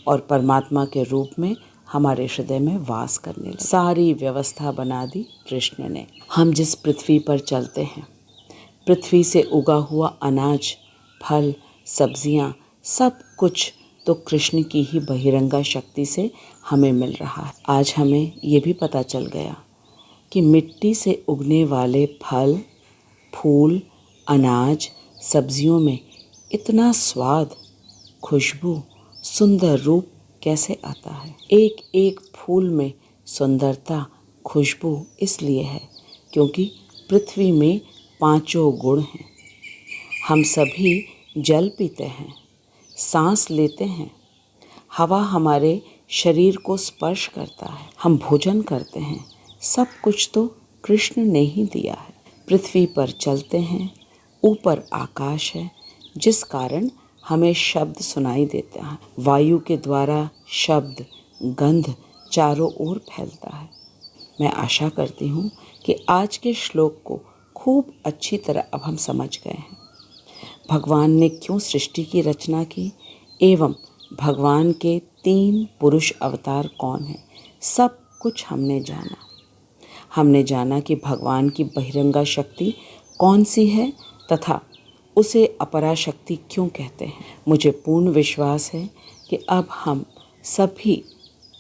A: और परमात्मा के रूप में हमारे हृदय में वास करने लगे। सारी व्यवस्था बना दी कृष्ण ने। हम जिस पृथ्वी पर चलते हैं, पृथ्वी से उगा हुआ अनाज, फल, सब्जियां, सब कुछ तो कृष्ण की ही बहिरंगा शक्ति से हमें मिल रहा है। आज हमें ये भी पता चल गया कि मिट्टी से उगने वाले फल, फूल, अनाज, सब्जियों में इतना स्वाद, खुशबू, सुंदर रूप कैसे आता है। एक एक फूल में सुंदरता, खुशबू इसलिए है क्योंकि पृथ्वी में 5 गुण हैं। हम सभी जल पीते हैं, सांस लेते हैं, हवा हमारे शरीर को स्पर्श करता है, हम भोजन करते हैं, सब कुछ तो कृष्ण ने ही दिया है। पृथ्वी पर चलते हैं, ऊपर आकाश है जिस कारण हमें शब्द सुनाई देता है। वायु के द्वारा शब्द, गंध चारों ओर फैलता है। मैं आशा करती हूँ कि आज के श्लोक को खूब अच्छी तरह अब हम समझ गए हैं। भगवान ने क्यों सृष्टि की रचना की एवं भगवान के 3 पुरुष अवतार कौन हैं, सब कुछ हमने जाना। हमने जाना कि भगवान की बहिरंगा शक्ति कौन सी है तथा उसे अपरा शक्ति क्यों कहते हैं। मुझे पूर्ण विश्वास है कि अब हम सभी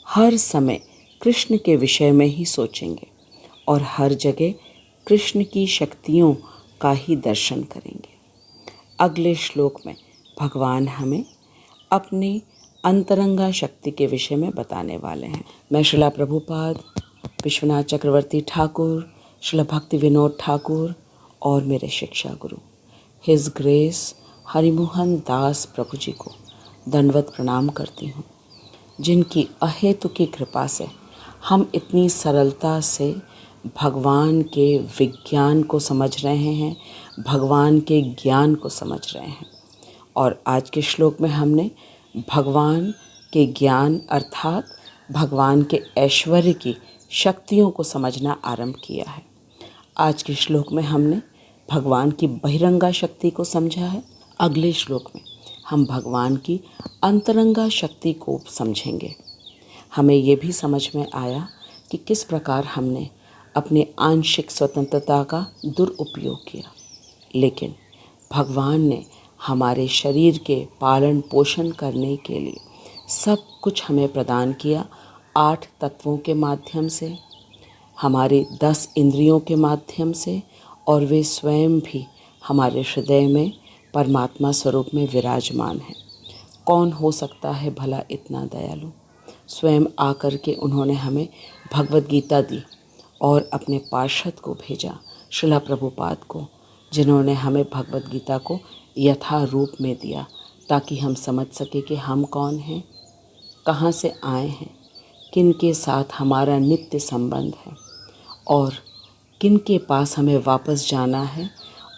A: हर समय कृष्ण के विषय में ही सोचेंगे और हर जगह कृष्ण की शक्तियों का ही दर्शन करेंगे। अगले श्लोक में भगवान हमें अपनी अंतरंगा शक्ति के विषय में बताने वाले हैं। मैं श्रील प्रभुपाद, विश्वनाथ चक्रवर्ती ठाकुर, श्रील भक्ति विनोद ठाकुर और मेरे शिक्षा गुरु हिज ग्रेस हरिमोहन दास प्रभु जी को दंडवत प्रणाम करती हूँ, जिनकी अहेतु की कृपा से हम इतनी सरलता से भगवान के विज्ञान को समझ रहे हैं, भगवान के ज्ञान को समझ रहे हैं। और आज के श्लोक में हमने भगवान के ज्ञान अर्थात भगवान के ऐश्वर्य की शक्तियों को समझना आरंभ किया है। आज के श्लोक में हमने भगवान की बहिरंगा शक्ति को समझा है। अगले श्लोक में हम भगवान की अंतरंगा शक्ति को समझेंगे। हमें ये भी समझ में आया कि किस प्रकार हमने अपने आंशिक स्वतंत्रता का दुरुपयोग किया, लेकिन भगवान ने हमारे शरीर के पालन पोषण करने के लिए सब कुछ हमें प्रदान किया। 8 तत्वों के माध्यम से, हमारे 10 इंद्रियों के माध्यम से, और वे स्वयं भी हमारे हृदय में परमात्मा स्वरूप में विराजमान हैं। कौन हो सकता है भला इतना दयालु। स्वयं आकर के उन्होंने हमें भगवद गीता दी और अपने पार्षद को भेजा, श्रील प्रभुपाद को, जिन्होंने हमें भगवद गीता को यथा रूप में दिया ताकि हम समझ सके कि हम कौन हैं, कहाँ से आए हैं, किन के साथ हमारा नित्य संबंध है और किन के पास हमें वापस जाना है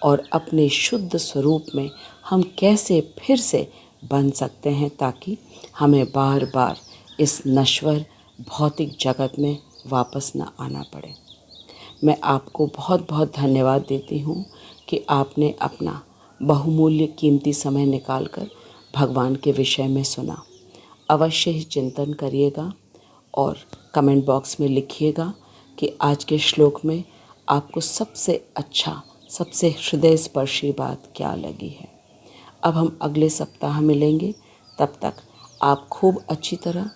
A: और अपने शुद्ध स्वरूप में हम कैसे फिर से बन सकते हैं ताकि हमें बार बार इस नश्वर भौतिक जगत में वापस न आना पड़े। मैं आपको बहुत बहुत धन्यवाद देती हूँ कि आपने अपना बहुमूल्य कीमती समय निकालकर भगवान के विषय में सुना। अवश्य ही चिंतन करिएगा और कमेंट बॉक्स में लिखिएगा कि आज के श्लोक में आपको सबसे अच्छा, सबसे हृदय स्पर्शी बात क्या लगी है। अब हम अगले सप्ताह मिलेंगे, तब तक आप खूब अच्छी तरह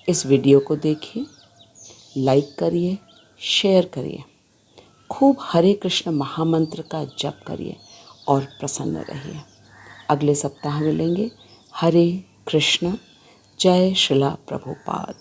A: इस वीडियो को देखिए, लाइक करिए, शेयर करिए, खूब हरे कृष्ण महामंत्र का जप करिए और प्रसन्न रहिए। अगले सप्ताह मिलेंगे। हरे कृष्ण। जय श्रील प्रभुपाद।